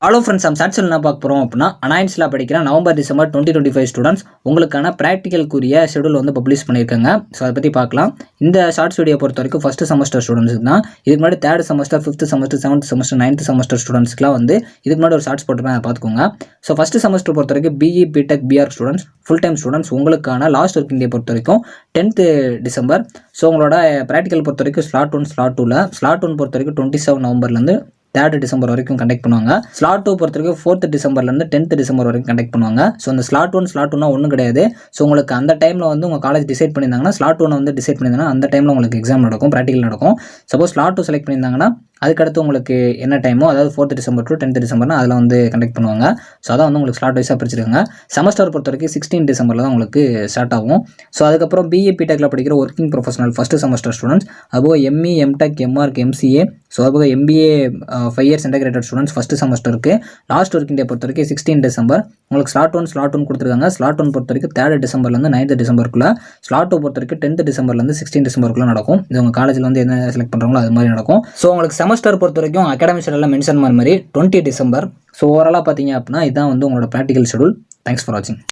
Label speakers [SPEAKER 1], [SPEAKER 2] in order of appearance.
[SPEAKER 1] Hello friends, நம்ம சாட்சியில் என்ன பார்க்க போகிறோம் அப்படின்னா, அனாயின்ஸில் படிக்கிற நவம்பர் டிசம்பர் 2025 ஸ்டூடெண்ட்ஸ் உங்களுக்கான ப்ராக்டிக்கலுக்குரிய ஷெடியூல் வந்து பப்ளிஷ் பண்ணியிருக்காங்க. ஸோ அதை பற்றி பார்க்கலாம். இந்த ஷார்ட்ஸ் வீடியோ பொறுத்த வரைக்கும் ஃபஸ்ட் செமஸ்டர் ஸ்டூடெண்ட்ஸ் தான். இதுக்கு முன்னாடி third semester, fifth semester, seventh semester, ninth semester ஸ்டூடெண்ட்ஸ்க்குலாம் வந்து இதுக்கு முன்னாடி ஒரு ஷார்ட்ஸ் போட்டுருப்பேன், அதை பார்த்துக்கோங்க. ஸோ ஃபஸ்ட் செமஸ்டர் பொறுத்த வரைக்கும் BE BTech BR students, full time students உங்களுக்கான லாஸ்ட் ஒர்க்கிங் டே பொறுத்த வரைக்கும் 10th டிசம்பர். ஸோ உங்களோட ப்ராக்டிக்கல் பொறுத்த வரைக்கும் ஸ்லாட் 1 ஸ்லாட் 2ல ஸ்லாட் 1 பொறுத்த வரைக்கும் 27 நவம்பர்லேருந்து 3rd டிசம்பர் வரைக்கும் கண்டக்ட் பண்ணுவாங்க. ஸ்லாட் 2 பொறுத்த வரைக்கும் 4th டிசம்பர்லேருந்து 10th டிசம்பர் வரைக்கும் கண்டக்ட் பண்ணுவாங்க. ஸோ அந்த ஸ்லாட் 1 ஸ்லாட் 2னா ஒன்றும் கிடையாது. ஸோ உங்களுக்கு அந்த டைமில் வந்து உங்கள் காலேஜ் டிசைட் பண்ணியிருந்தாங்கன்னா ஸ்லாட் 1 வந்து டிசைட் பண்ணியிருந்தாங்கன்னா அந்த டைமில் உங்களுக்கு எக்ஸாம் நடக்கும், ப்ராக்டிக்கல் நடக்கும். சப்போஸ் ஸ்லாட் 2 செலக்ட் பண்ணியிருந்தாங்கன்னா அதுக்கடுத்து உங்களுக்கு என்ன டைமோ, அதாவது 4th டிசம்பர் டு 10th டிசம்பர்னா அதில் வந்து கண்டக்ட் பண்ணுவாங்க. ஸோ அதான் வந்து உங்களுக்கு ஸ்லாட் வைஸாக பிரிச்சிருக்காங்க. செமஸ்டர் பொறுத்த வரைக்கும் 16 டிசம்பரில் தான் உங்களுக்கு ஸ்டார்ட் ஆகும். ஸோ அதுக்கப்புறம் பிஏ பிடெக்கில் படிக்கிற working professional first semester students, அதுபோக ME MTech MArch MCA, so அதுபோக MBA 5 years integrated students first செமஸ்டருக்கு லாஸ்ட் ஒர்க்கிங் டே பொறுத்த வரைக்கும் 16 டிசம்பர். உங்களுக்கு ஸ்லாட் 1 கொடுத்துருக்காங்க. ஸ்லாட் 1 பொறுத்த வரைக்கும் 3rd டிசம்பர்லேருந்து 9th டிசம்பருக்குள்ள, ஸ்லாட் 2 பொறுத்த வரைக்கும் 10th டிசம்பர்லேருந்து 16 டிசம்பருக்குள்ள நடக்கும். இது உங்கள் காலேஜில் வந்து என்ன செலக்ட் பண்ணுறாங்களோ அது மாதிரி நடக்கும். ஸோ உங்களுக்கு செமஸ்டர் பொறுத்த வரைக்கும் அகாடமிக் ஷெடியூலில் மென்ஷன் மாதிரி 20 டிசம்பர். ஸோ ஓவராலாக பார்த்தீங்க அப்படின்னா இதான் வந்து உங்களோட ப்ராக்டிக்கல் ஷெடியூல். தேங்க்ஸ் ஃபார் வாட்சிங்.